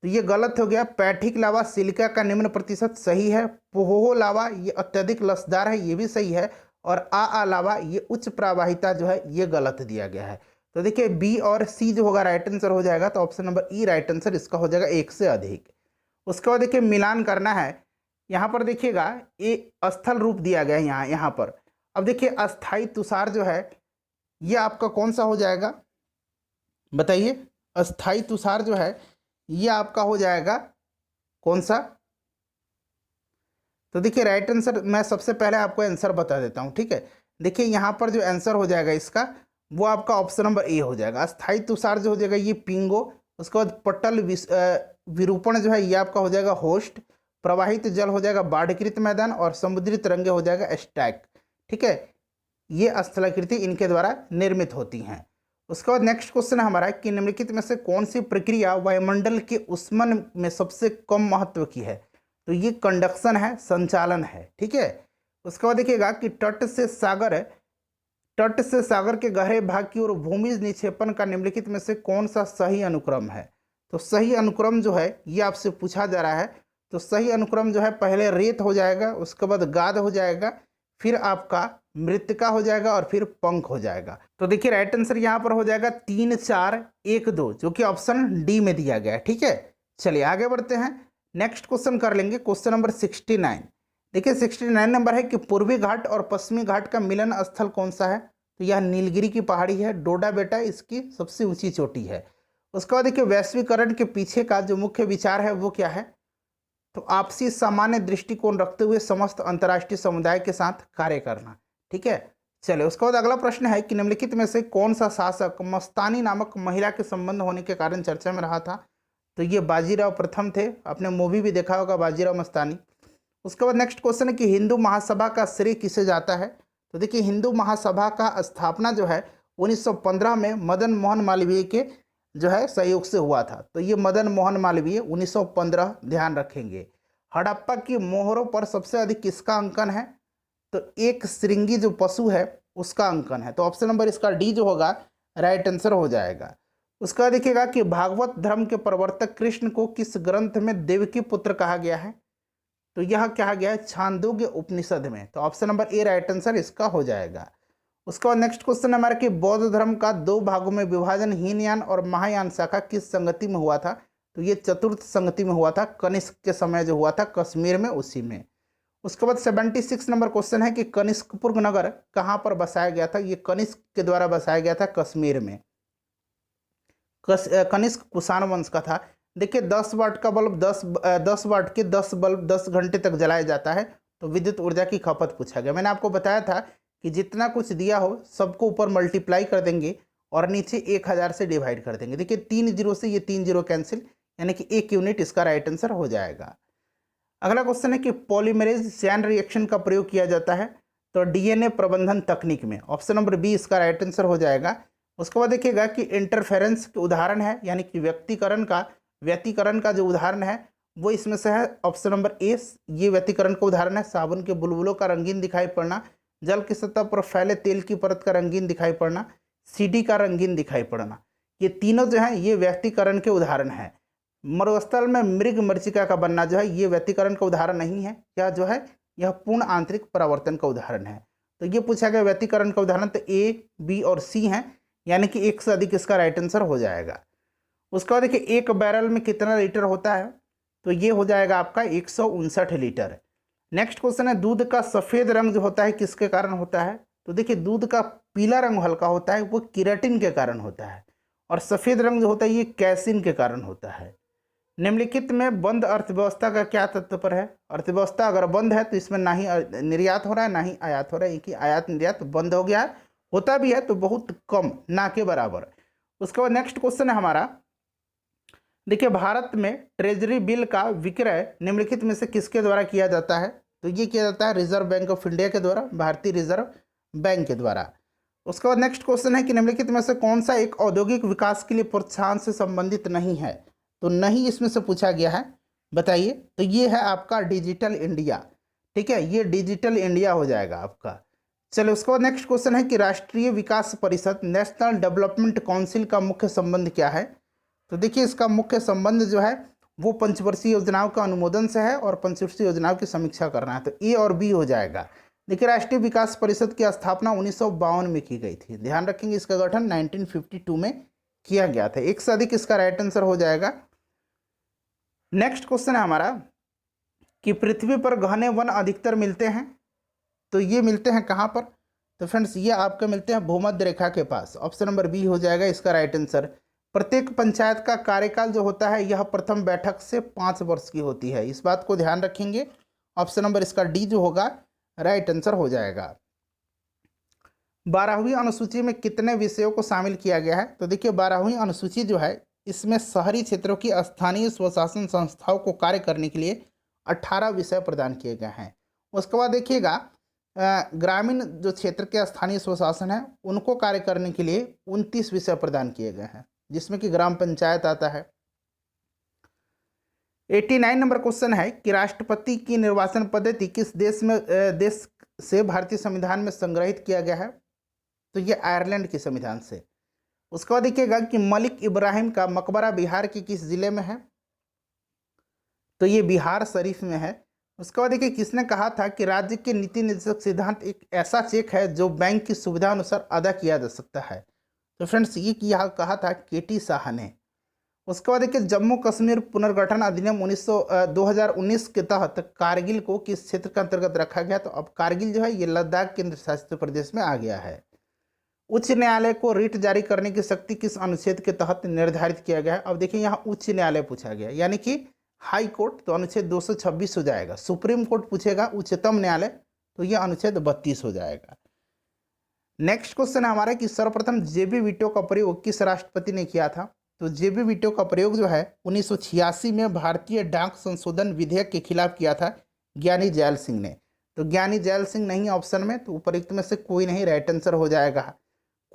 तो ये गलत हो गया। पैठिक लावा सिलिका का निम्न प्रतिशत सही है। पोहो लावा ये अत्यधिक लसदार है, ये भी सही है। और आ लावा ये उच्च प्रवाहिता जो है ये गलत दिया गया है। तो देखिए बी और सी जो होगा राइट आंसर हो जाएगा। तो ऑप्शन नंबर ई राइट आंसर इसका हो जाएगा, एक से अधिक। उसके बाद देखिए मिलान करना है। यहाँ पर देखिएगा ये स्थल रूप दिया गया है यहाँ पर। अब देखिए अस्थाई तुषार जो है ये आपका कौन सा हो जाएगा बताइए? अस्थाई तुषार जो है ये आपका हो जाएगा कौन सा? तो देखिए राइट आंसर मैं सबसे पहले आपको आंसर बता देता हूँ, ठीक है। देखिए यहाँ पर जो आंसर हो जाएगा इसका वो आपका ऑप्शन नंबर ए हो जाएगा। अस्थाई तुषार जो हो जाएगा ये पिंगो। उसके बाद पटल विरूपण जो है ये आपका हो जाएगा होस्ट। प्रवाहित जल हो जाएगा बाढ़कृत मैदान और समुद्री तरंगे हो जाएगा स्टैक, ठीक है। ये स्थलाकृति इनके द्वारा निर्मित होती हैं। उसके बाद नेक्स्ट क्वेश्चन है हमारा कि निम्नलिखित में से कौन सी प्रक्रिया वायुमंडल के ऊष्मन में सबसे कम महत्व की है? तो ये कंडक्शन है, संचालन है, ठीक है। उसके बाद देखिएगा कि तट से सागर के गहरे भाग की ओर भूमि निक्षेपण का निम्नलिखित में से कौन सा सही अनुक्रम है? तो सही अनुक्रम जो है ये आपसे पूछा जा रहा है। तो सही अनुक्रम जो है पहले रेत हो जाएगा, उसके बाद गाद हो जाएगा, फिर आपका मृतिका हो जाएगा और फिर पंख हो जाएगा। तो देखिए राइट आंसर यहाँ पर हो जाएगा 3 4 1 2, जो कि ऑप्शन डी में दिया गया है, ठीक है। चलिए आगे बढ़ते हैं, नेक्स्ट क्वेश्चन कर लेंगे। Question number 69। देखिए 69 नंबर है कि पूर्वी घाट और पश्चिमी घाट का मिलन स्थल कौन सा है? तो यह नीलगिरी की पहाड़ी है। डोडा बेटा इसकी सबसे ऊंची चोटी है। उसके बाद देखिए वैश्वीकरण के पीछे का जो मुख्य विचार है वो क्या है? तो आपसी सामान्य दृष्टिकोण रखते हुए समस्त अंतर्राष्ट्रीय समुदाय के साथ कार्य करना, ठीक है। चलिए उसके बाद अगला प्रश्न है कि निम्नलिखित में से कौन सा शासक मस्तानी नामक महिला के संबंध होने के कारण चर्चा में रहा था? तो तो ये बाजीराव प्रथम थे, आपने मूवी भी देखा होगा बाजीराव मस्तानी। उसके बाद नेक्स्ट क्वेश्चन है कि हिंदू महासभा का श्रेय किसे जाता है। तो देखिए हिंदू महासभा का स्थापना जो है 1915 में मदन मोहन मालवीय के जो है सहयोग से हुआ था। तो ये मदन मोहन मालवीय 1915 ध्यान रखेंगे। हड़प्पा की मोहरों पर सबसे अधिक किसका अंकन है। तो एक श्रृंगी जो पशु है उसका अंकन है। तो ऑप्शन नंबर इसका डी जो होगा राइट आंसर हो जाएगा। उसका देखिएगा कि भागवत धर्म के प्रवर्तक कृष्ण को किस ग्रंथ में देवकी पुत्र कहा गया है। तो यह कहा गया है छांदोग्य उपनिषद में। तो option number A right answer इसका हो जाएगा। उसके बाद नेक्स्ट क्वेश्चन हमारा कि बौद्ध धर्म का 2 भागों में विभाजन हीनयान और महायान शाखा किस संगति में हुआ था। तो ये चतुर्थ संगति में हुआ था, कनिष्क के समय जो हुआ था कश्मीर में, उसी में। उसके बाद 76 नंबर क्वेश्चन है कि कनिष्कपुर नगर कहाँ पर बसाया गया था। ये कनिष्क के द्वारा बसाया गया था कश्मीर में। कनिष्क कुषाण वंश का था। देखिए 10 वाट का बल्ब 10 वाट के 10 बल्ब 10 घंटे तक जलाया जाता है। तो विद्युत ऊर्जा की खपत पूछा गया। मैंने आपको बताया था कि जितना कुछ दिया हो सबको ऊपर मल्टीप्लाई कर देंगे और नीचे 1000 से डिवाइड कर देंगे। देखिए 3 जीरो से ये 3 जीरो कैंसिल, यानी कि 1 यूनिट इसका राइट आंसर हो जाएगा। अगला क्वेश्चन है कि पॉलीमरेज चैन रिएक्शन का प्रयोग किया जाता है तो डीएनए प्रबंधन तकनीक में। ऑप्शन नंबर बी इसका राइट आंसर हो जाएगा। उसके बाद देखिएगा कि इंटरफेरेंस के उदाहरण है, यानी कि व्यतिकरण का जो उदाहरण है वो इसमें से है ऑप्शन नंबर ए। ये व्यतिकरण का उदाहरण है साबुन के बुलबुलों का रंगीन दिखाई पड़ना, जल की सतह पर फैले तेल की परत का रंगीन दिखाई पड़ना, सीडी का रंगीन दिखाई पड़ना। ये तीनों जो है ये व्यतिकरण के उदाहरण है। मरुस्थल में मृग मरीचिका का बनना जो है ये व्यतिकरण का उदाहरण नहीं है, यह जो है यह पूर्ण आंतरिक परावर्तन का उदाहरण है। तो ये पूछा गया व्यतिकरण का उदाहरण, तो ए, बी और सी हैं, यानी कि एक से अधिक इसका राइट आंसर हो जाएगा। उसके बाद देखिए एक बैरल में कितना लीटर होता है। तो ये हो जाएगा आपका 159 लीटर। नेक्स्ट क्वेश्चन है दूध का सफ़ेद रंग जो होता है किसके कारण होता है। तो देखिए दूध का पीला रंग हल्का होता है वो केराटिन के कारण होता है, और सफ़ेद रंग जो होता है ये कैसिन के कारण होता है। निम्नलिखित में बंद अर्थव्यवस्था का क्या तत्व पर है। अर्थव्यवस्था अगर बंद है तो इसमें ना ही निर्यात हो रहा है ना ही आयात हो रहा है, कि आयात निर्यात बंद हो गया है, होता भी है तो बहुत कम, ना के बराबर। उसके बाद नेक्स्ट क्वेश्चन है हमारा, देखिए भारत में ट्रेजरी बिल का विक्रय निम्नलिखित में से किसके द्वारा किया जाता है। तो ये किया जाता है रिजर्व बैंक ऑफ इंडिया के द्वारा, भारतीय रिजर्व बैंक के द्वारा। उसके बाद नेक्स्ट क्वेश्चन है कि निम्नलिखित में से कौन सा एक औद्योगिक विकास के लिए प्रोत्साहन से संबंधित नहीं है। तो नहीं इसमें से पूछा गया है, बताइए। तो ये है आपका डिजिटल इंडिया, ठीक है, ये डिजिटल इंडिया हो जाएगा आपका। चलो उसके बाद नेक्स्ट क्वेश्चन है कि राष्ट्रीय विकास परिषद नेशनल डेवलपमेंट काउंसिल का मुख्य संबंध क्या है। तो देखिए इसका मुख्य संबंध जो है वो पंचवर्षीय योजनाओं का अनुमोदन से है और पंचवर्षीय योजनाओं की समीक्षा करना है। तो ए और बी हो जाएगा। देखिए राष्ट्रीय विकास परिषद की स्थापना 1952 में की गई थी, ध्यान रखेंगे इसका गठन 1952 में किया गया था। एक से अधिक इसका राइट आंसर हो जाएगा। नेक्स्ट क्वेश्चन है हमारा कि पृथ्वी पर घने वन अधिकतर मिलते हैं। तो ये मिलते हैं कहाँ पर। तो फ्रेंड्स ये आपके मिलते हैं भूमध्य रेखा के पास। ऑप्शन नंबर बी हो जाएगा इसका राइट आंसर। प्रत्येक पंचायत का कार्यकाल जो होता है यह प्रथम बैठक से 5 वर्ष की होती है, इस बात को ध्यान रखेंगे। ऑप्शन नंबर इसका डी जो होगा राइट आंसर हो जाएगा। 12वीं अनुसूची में कितने विषयों को शामिल किया गया है। तो देखिए 12वीं अनुसूची जो है इसमें शहरी क्षेत्रों की स्थानीय स्वशासन संस्थाओं को कार्य करने के लिए 18 विषय प्रदान किए गए हैं। उसके बाद देखिएगा ग्रामीण जो क्षेत्र के स्थानीय स्वशासन है उनको कार्य करने के लिए 29 विषय प्रदान किए गए हैं, जिसमें कि ग्राम पंचायत आता है। 89 नंबर क्वेश्चन है कि राष्ट्रपति की निर्वाचन पद्धति किस देश से भारतीय संविधान में संग्रहित किया गया है। तो ये आयरलैंड के संविधान से। उसके बाद देखिएगा कि मलिक इब्राहिम का मकबरा बिहार के किस जिले में है। तो ये बिहार शरीफ में है। उसके बाद देखिए किसने कहा था कि राज्य के नीति निर्देशक सिद्धांत एक ऐसा चेक है जो बैंक की सुविधा अनुसार अदा किया जा सकता है। तो फ्रेंड्स ये कहा था केटी शाह ने। उसके बाद देखिए जम्मू कश्मीर पुनर्गठन अधिनियम 2019 के तहत कारगिल को किस क्षेत्र के अंतर्गत रखा गया। तो अब कारगिल जो है ये लद्दाख केंद्र शासित प्रदेश में आ गया है। उच्च न्यायालय को रिट जारी करने की शक्ति किस अनुच्छेद के तहत निर्धारित किया गया है। अब देखिए यहाँ उच्च न्यायालय पूछा गया, यानी कि हाई कोर्ट, तो अनुच्छेद 226 हो जाएगा। सुप्रीम कोर्ट पूछेगा उच्चतम न्यायालय, तो यह अनुच्छेद 32 हो जाएगा। नेक्स्ट क्वेश्चन है हमारा कि सर्वप्रथम जेबी वीटो का प्रयोग किस राष्ट्रपति ने किया था। तो जेबी वीटो का प्रयोग जो है 1986 में भारतीय डाक संशोधन विधेयक के खिलाफ किया था ज्ञानी जैल सिंह ने। तो ज्ञानी जैल सिंह नहीं ऑप्शन में, तो उपरोक्त में से कोई नहीं, राइट आंसर हो जाएगा।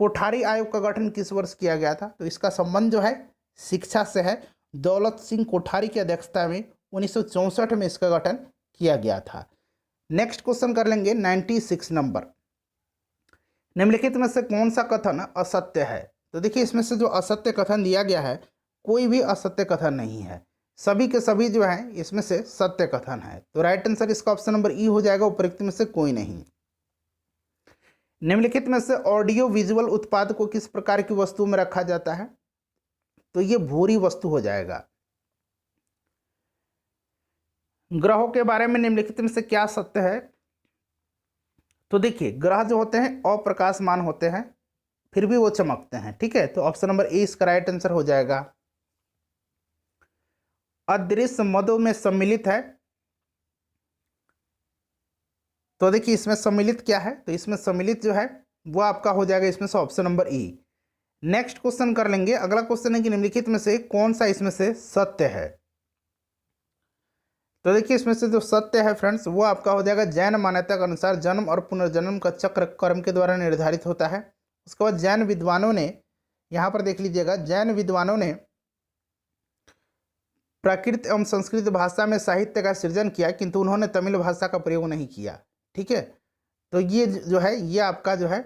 कोठारी आयोग का गठन किस वर्ष किया गया था? तो इसका संबंध जो है शिक्षा से है। दौलत सिंह कोठारी की अध्यक्षता में 1964 में इसका गठन किया गया था। नेक्स्ट क्वेश्चन कर लेंगे 96 नंबर। निम्नलिखित में से कौन सा कथन असत्य है? तो देखिए इसमें से जो असत्य कथन दिया गया है, कोई भी असत्य कथन नहीं है, सभी के सभी जो है इसमें से सत्य कथन है। तो राइट आंसर इसका ऑप्शन नंबर ई हो जाएगा, उपरोक्त में से कोई नहीं। निम्नलिखित में से ऑडियो विजुअल उत्पाद को किस प्रकार की वस्तु में रखा जाता है? तो ये भूरी वस्तु हो जाएगा। ग्रहों के बारे में निम्नलिखित में से क्या सत्य है? तो देखिए ग्रह जो होते हैं अप्रकाशमान होते हैं, फिर भी वो चमकते हैं, ठीक है। तो ऑप्शन नंबर ए इसका राइट आंसर हो जाएगा। अदृश्य मदों में सम्मिलित है, तो देखिए इसमें सम्मिलित क्या है? तो इसमें सम्मिलित जो है वो आपका हो जाएगा इसमें से ऑप्शन नंबर ई। नेक्स्ट क्वेश्चन कर लेंगे। अगला क्वेश्चन है कि निम्नलिखित में से कौन सा इसमें से सत्य है? तो देखिए इसमें से जो सत्य है फ्रेंड्स वो आपका हो जाएगा जैन मान्यता के अनुसार जन्म और पुनर्जन्म का चक्र कर्म के द्वारा निर्धारित होता है। उसके बाद जैन विद्वानों ने, यहाँ पर देख लीजिएगा, जैन विद्वानों ने प्राकृत एवं संस्कृत भाषा में साहित्य का सृजन किया, किंतु उन्होंने तमिल भाषा का प्रयोग नहीं किया, ठीक है। तो ये जो है ये आपका जो है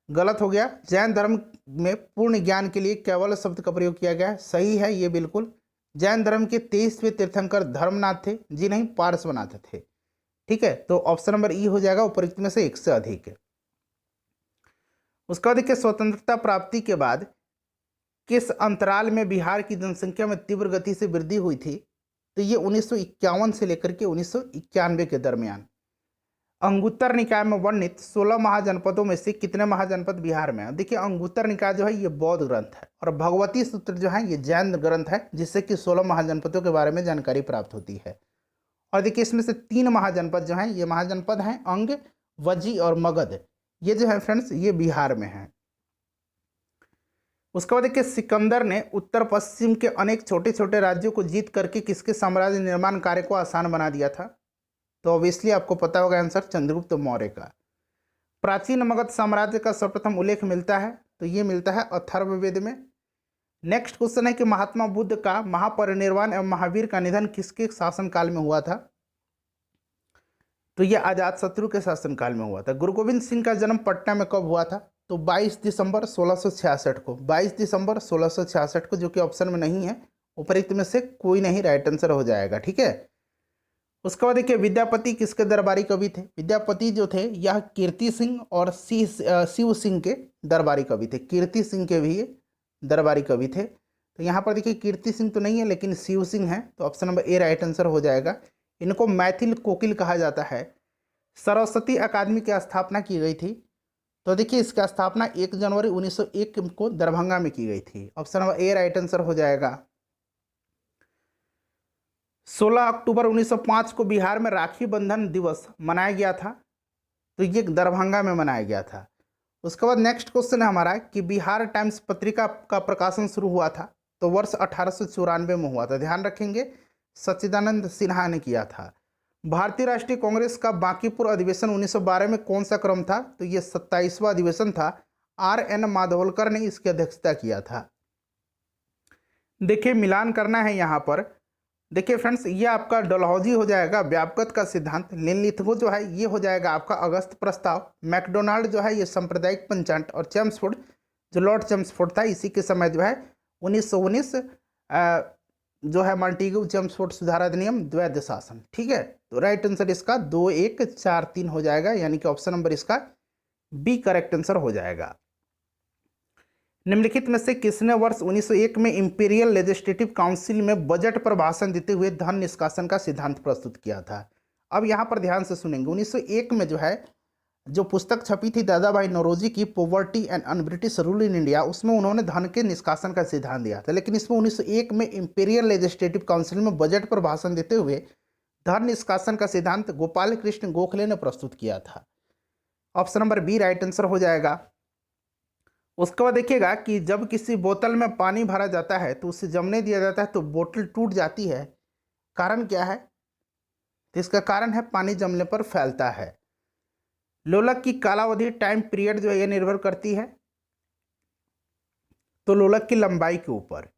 गलत हो गया। जैन धर्म में पूर्ण ज्ञान के लिए केवल शब्द का प्रयोग किया गया है, सही है ये बिल्कुल। जैन धर्म के 23वें तीर्थंकर धर्मनाथ थे, जी नहीं, पार्श्वनाथ थे, ठीक है। तो ऑप्शन नंबर ई हो जाएगा, उपरोक्त में से एक से अधिक है। उसके बाद देखिए स्वतंत्रता प्राप्ति के बाद किस अंतराल में बिहार की जनसंख्या में तीव्र गति से वृद्धि हुई थी? तो ये 1951 से लेकर के 1991 के दरमियान। अंगुत्तर निकाय में वर्णित 16 महाजनपदों में से कितने महाजनपद बिहार में है? देखिए अंगुत्तर निकाय जो है ये बौद्ध ग्रंथ है और भगवती सूत्र जो है ये जैन ग्रंथ है, जिससे कि 16 महाजनपदों के बारे में जानकारी प्राप्त होती है। और देखिए इसमें से 3 महाजनपद जो हैं ये महाजनपद हैं अंग, वजी और मगध। ये जो है फ्रेंड्स ये बिहार में है। उसके बाद देखिए सिकंदर ने उत्तर पश्चिम के अनेक छोटे छोटे राज्यों को जीत करके किसके साम्राज्य निर्माण कार्य को आसान बना दिया था? तो ऑब्वियसली आपको पता होगा आंसर, चंद्रगुप्त मौर्य का। प्राचीन मगध साम्राज्य का सर्वप्रथम उल्लेख मिलता है, तो ये मिलता है अथर्ववेद में। नेक्स्ट क्वेश्चन है कि महात्मा बुद्ध का महापरिनिर्वाण एवं महावीर का निधन किसके शासनकाल में हुआ था? तो ये अजातशत्रु के शासनकाल में हुआ था। गुरु गोविंद सिंह का जन्म पटना में कब हुआ था? तो 22 दिसंबर 1666 को, 22 दिसंबर 1666 को, जो कि ऑप्शन में नहीं है, उपरोक्त में से कोई नहीं, राइट आंसर हो जाएगा, ठीक है। उसके बाद देखिए विद्यापति किसके दरबारी कवि थे? विद्यापति जो थे यह कीर्ति सिंह और शिव सिंह के दरबारी कवि थे। कीर्ति सिंह के भी दरबारी कवि थे। तो यहाँ पर देखिए कीर्ति सिंह तो नहीं है लेकिन शिव सिंह है, तो option number A right answer हो जाएगा। इनको मैथिल कोकिल कहा जाता है। सरस्वती अकादमी की स्थापना की गई थी, तो देखिए इसका स्थापना 1 जनवरी 1901 को दरभंगा में की गई थी। Option number A right answer हो जाएगा। 16 अक्टूबर 1905 को बिहार में राखी बंधन दिवस मनाया गया था, तो ये दरभंगा में मनाया गया था। उसके बाद नेक्स्ट क्वेश्चन है हमारा कि बिहार टाइम्स पत्रिका का प्रकाशन शुरू हुआ था, तो वर्ष 1894 में हुआ था, ध्यान रखेंगे, सच्चिदानंद सिन्हा ने किया था। भारतीय राष्ट्रीय कांग्रेस का बांकीपुर अधिवेशन 1912 में कौन सा क्रम था? तो ये 27वां अधिवेशन था। RN माधवलकर ने इसकी अध्यक्षता किया था। देखिए मिलान करना है यहाँ पर। देखिए फ्रेंड्स ये आपका डलहौजी हो जाएगा व्यापकत का सिद्धांत, लिनलिथगो जो है ये हो जाएगा आपका अगस्त प्रस्ताव, मैकडोनाल्ड जो है ये सांप्रदायिक पंचांग, और चेम्सफोर्ड जो लॉर्ड चेम्सफोर्ड था इसी के समय जो है 1919 जो है मॉन्टेग्यू चेम्सफोर्ड सुधार अधिनियम द्वैध शासन, ठीक है। तो राइट आंसर इसका 2 1 4 3 हो जाएगा, यानी कि ऑप्शन नंबर इसका बी करेक्ट आंसर हो जाएगा। निम्नलिखित में से किसने वर्ष 1901 में इंपीरियल लेजिस्लेटिव काउंसिल में बजट पर भाषण देते हुए धन निष्कासन का सिद्धांत प्रस्तुत किया था? अब यहाँ पर ध्यान से सुनेंगे। 1901 में जो है जो पुस्तक छपी थी दादा भाई नौरोजी की poverty and un British rule in India, उसमें उन्होंने धन के निष्कासन का सिद्धांत दिया था। लेकिन इसमें 1901 में इंपीरियल लेजिस्लेटिव काउंसिल में बजट पर भाषण देते हुए धन निष्कासन का सिद्धांत गोपाल कृष्ण गोखले ने प्रस्तुत किया था। Option number B right answer हो जाएगा। उसके बाद देखिएगा कि जब किसी बोतल में पानी भरा जाता है तो उसे जमने दिया जाता है तो बोतल टूट जाती है, कारण क्या है? तो इसका कारण है पानी जमने पर फैलता है। लोलक की कालावधि, टाइम पीरियड जो है ये निर्भर करती है तो लोलक की लंबाई के ऊपर।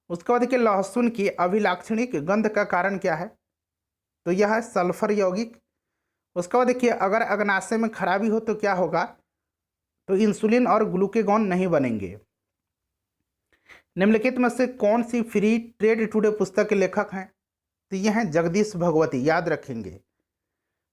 उसके बाद देखिए लहसुन की अभिलाक्षणिक गंध का कारण क्या है? तो यह है सल्फर यौगिक। उसके बाद देखिए अगर अग्नाशय में खराबी हो तो क्या होगा? तो इंसुलिन और ग्लूकेगॉन नहीं बनेंगे। निम्नलिखित में से कौन सी फ्री ट्रेड टुडे पुस्तक के लेखक हैं? तो ये हैं जगदीश भगवती, याद रखेंगे।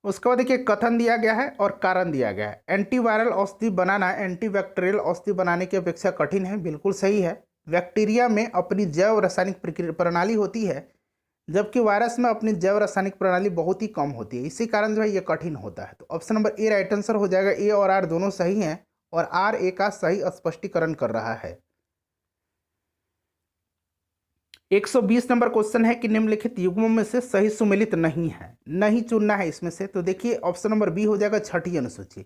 उसके बाद देखिए कथन दिया गया है और कारण दिया गया है। एंटीवायरल औषधि बनाना एंटीबैक्टीरियल औषधि बनाने की अपेक्षा कठिन है, बिल्कुल सही है। बैक्टीरिया में अपनी जैव रासायनिक प्रणाली होती है, जबकि वायरस में अपनी जैव रासायनिक प्रणाली बहुत ही कम होती है, इसी कारण जो है ये कठिन होता है। तो option number A right answer हो जाएगा। ए और आर दोनों सही हैं और आर ए का सही स्पष्टीकरण कर रहा है। 120 नंबर क्वेश्चन है कि निम्नलिखित युग्मों में से सही सुमेलित नहीं है, नहीं चुनना है इसमें से। तो देखिए ऑप्शन नंबर बी हो जाएगा छठी अनुसूची।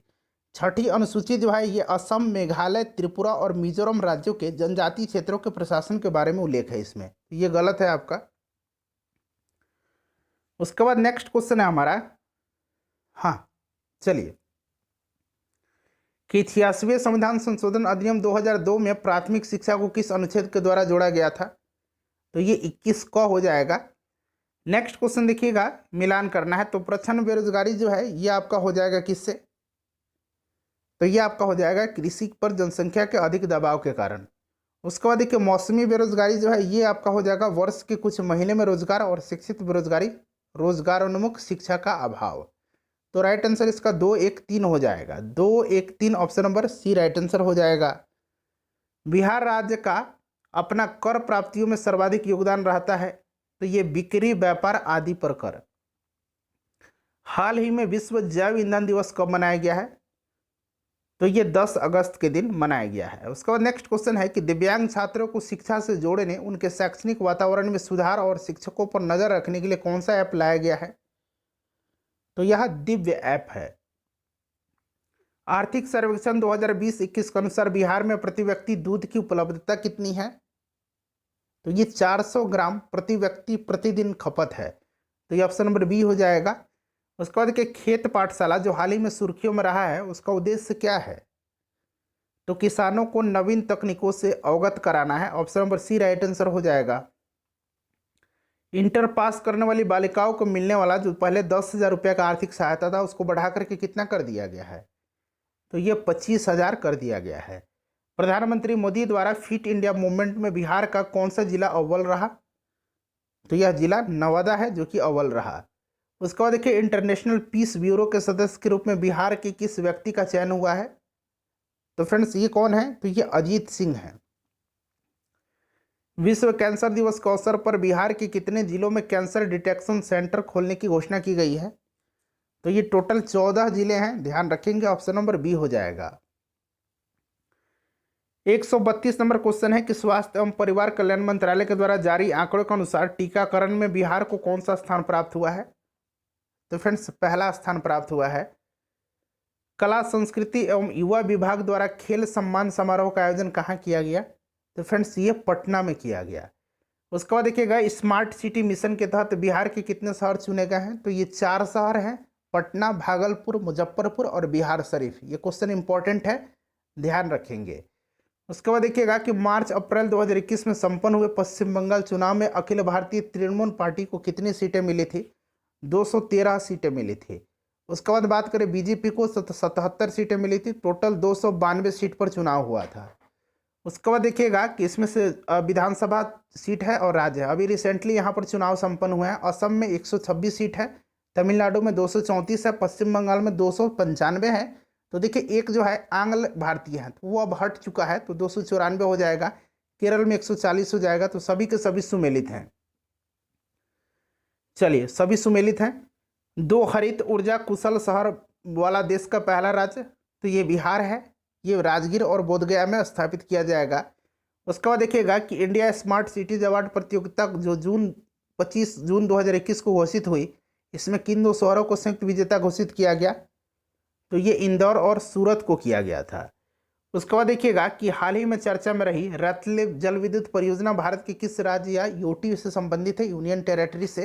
छठी अनुसूची जो है ये असम, मेघालय, त्रिपुरा और मिजोरम राज्यों के जनजातीय क्षेत्रों के प्रशासन के बारे में उल्लेख है इसमें, ये गलत है आपका। उसके बाद नेक्स्ट क्वेश्चन है हमारा, हाँ चलिए, कि 86वें संविधान संशोधन अधिनियम 2002 में प्राथमिक शिक्षा को किस अनुच्छेद के द्वारा जोड़ा गया था? तो ये 21 का हो जाएगा। नेक्स्ट क्वेश्चन देखिएगा, मिलान करना है। तो प्रच्छन्न बेरोजगारी जो है ये आपका हो जाएगा किससे? तो ये आपका हो जाएगा कृषि पर जनसंख्या के अधिक दबाव के कारण। उसके बाद देखिए मौसमी बेरोजगारी जो है ये आपका हो जाएगा वर्ष के कुछ महीने में रोजगार, और शिक्षित बेरोजगारी रोजगारोन्मुख शिक्षा का अभाव। तो राइट आंसर इसका 2, 1, 3 हो जाएगा। 2, 1, 3 option number C right answer हो जाएगा। बिहार राज्य का अपना कर प्राप्तियों में सर्वाधिक योगदान रहता है, तो ये बिक्री, व्यापार आदि पर कर। हाल ही में विश्व जैव ईंधन दिवस कब मनाया गया है? तो ये 10 अगस्त के दिन मनाया गया है। उसके बाद नेक्स्ट क्वेश्चन है कि दिव्यांग छात्रों को शिक्षा से जोड़ने, उनके शैक्षणिक वातावरण में सुधार और शिक्षकों पर नजर रखने के लिए कौन सा ऐप लाया गया है? तो यह दिव्य ऐप है। आर्थिक सर्वेक्षण 2020-21 के अनुसार बिहार में प्रति व्यक्ति दूध की उपलब्धता कितनी है? तो ये 400 ग्राम प्रति व्यक्ति प्रतिदिन खपत है, तो ये ऑप्शन नंबर बी हो जाएगा। उसके बाद के खेत पाठशाला जो हाल ही में सुर्खियों में रहा है, उसका उद्देश्य क्या है? तो किसानों को नवीन तकनीकों से अवगत कराना है, option number C right answer हो जाएगा। इंटर पास करने वाली बालिकाओं को मिलने वाला जो पहले 10,000 रुपये का आर्थिक सहायता था, उसको बढ़ा करके कितना कर दिया गया है? तो ये 25,000 कर दिया गया है। प्रधानमंत्री मोदी द्वारा फिट इंडिया मूवमेंट में बिहार का कौन सा जिला अव्वल रहा? तो यह जिला नवादा है जो कि अव्वल रहा। उसके बाद देखिए इंटरनेशनल पीस ब्यूरो के सदस्य के रूप में बिहार के किस व्यक्ति का चयन हुआ है? तो फ्रेंड्स ये कौन है? तो ये अजीत सिंह है। विश्व कैंसर दिवस के अवसर पर बिहार के कितने जिलों में कैंसर डिटेक्शन सेंटर खोलने की घोषणा की गई है? तो ये टोटल 14 जिले हैं, ध्यान रखेंगे, ऑप्शन नंबर बी हो जाएगा। 132 नंबर क्वेश्चन है कि स्वास्थ्य एवं परिवार कल्याण मंत्रालय के द्वारा जारी आंकड़ों के अनुसार टीकाकरण में बिहार को कौन सा स्थान प्राप्त हुआ है? तो फ्रेंड्स पहला स्थान प्राप्त हुआ है। कला संस्कृति एवं युवा विभाग द्वारा खेल सम्मान समारोह का आयोजन कहाँ किया गया? तो फ्रेंड्स ये पटना में किया गया। उसके बाद देखिएगा स्मार्ट सिटी मिशन के तहत बिहार के कितने शहर चुने गए हैं? तो ये 4 शहर हैं, पटना, भागलपुर, मुजफ्फरपुर और बिहार शरीफ। ये क्वेश्चन इंपॉर्टेंट है, ध्यान रखेंगे। उसके बाद देखिएगा कि मार्च अप्रैल 2021 में संपन्न हुए पश्चिम बंगाल चुनाव में अखिल भारतीय तृणमूल पार्टी को कितनी सीटें मिली थी? 213 सीटें मिली थी। उसके बाद बात करें बीजेपी को 77 सीटें मिली थी, टोटल 292 सीट पर चुनाव हुआ था। उसके बाद देखिएगा कि इसमें से विधानसभा सीट है और राज्य है। अभी रिसेंटली यहाँ पर चुनाव संपन्न हुए हैं। असम में 126 सीट है, तमिलनाडु में 234 है, पश्चिम बंगाल में 295 है। तो देखिए एक जो है आंग्ल भारतीय है, तो वो अब हट चुका है, तो 294 हो जाएगा। केरल में 140 हो जाएगा। तो सभी के सभी सुमेलित हैं। चलिए सभी सुमेलित हैं। 2 हरित ऊर्जा कुशल शहर वाला देश का पहला राज्य, तो ये बिहार है। ये राजगीर और बोधगया में स्थापित किया जाएगा। उसके बाद देखिएगा कि इंडिया स्मार्ट सिटीज अवार्ड प्रतियोगिता जो 25 जून 2021 को घोषित हुई, इसमें किन 2 शहरों को संयुक्त विजेता घोषित किया गया? तो ये इंदौर और सूरत को किया गया था। उसके बाद देखिएगा कि हाल ही में चर्चा में रही रतलैम जल विद्युत परियोजना भारत के किस राज्य या यूटी से संबंधित है, यूनियन टेरेटरी से,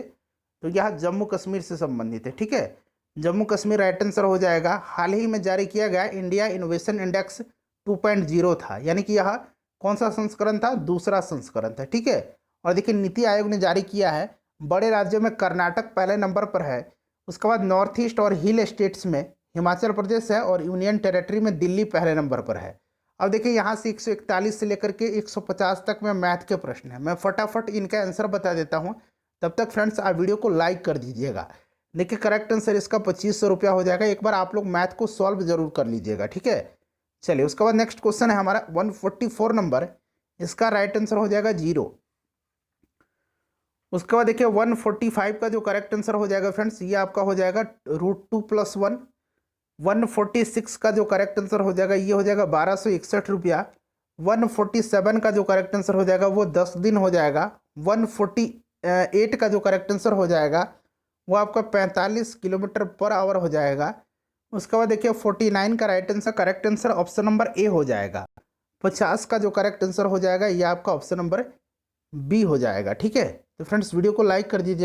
तो यह जम्मू कश्मीर से संबंधित है। ठीक है, जम्मू कश्मीर राइट आंसर हो जाएगा। हाल ही में जारी किया गया इंडिया इनोवेशन इंडेक्स 2.0 था, यानी कि यह कौन सा संस्करण था, दूसरा संस्करण था। ठीक है, और देखिए नीति आयोग ने जारी किया है, बड़े राज्यों में कर्नाटक पहले नंबर पर है, उसके बाद नॉर्थ ईस्ट और हिल स्टेट्स में हिमाचल प्रदेश है, और यूनियन टेरेटरी में दिल्ली पहले नंबर पर है। अब देखिए यहाँ से 141 से लेकर के 150 तक में मैथ के प्रश्न हैं, मैं फटाफट इनका आंसर बता देता हूँ। तब तक फ्रेंड्स आप वीडियो को लाइक कर दीजिएगा। देखिए करेक्ट आंसर इसका 2500 रुपया हो जाएगा। एक बार आप लोग मैथ को सॉल्व जरूर कर लीजिएगा। ठीक है, चलिए उसके बाद नेक्स्ट क्वेश्चन है हमारा 144 नंबर, इसका राइट आंसर हो जाएगा 0। उसके बाद देखिए 145 का जो करेक्ट आंसर हो जाएगा फ्रेंड्स, ये आपका हो जाएगा √2 + 1। 146 का जो करेक्ट आंसर हो जाएगा ये हो जाएगा 1261 रुपया। 147 का जो करेक्ट आंसर हो जाएगा वो 10 दिन हो जाएगा। 148 का जो करेक्ट आंसर हो जाएगा वो आपका 45 किलोमीटर पर आवर हो जाएगा। उसके बाद देखिए 49 का right answer correct answer option number ए हो जाएगा। 50 का जो करेक्ट आंसर हो जाएगा ये आपका ऑप्शन नंबर बी हो जाएगा। ठीक है, तो फ्रेंड्स वीडियो को लाइक कर दीजिए।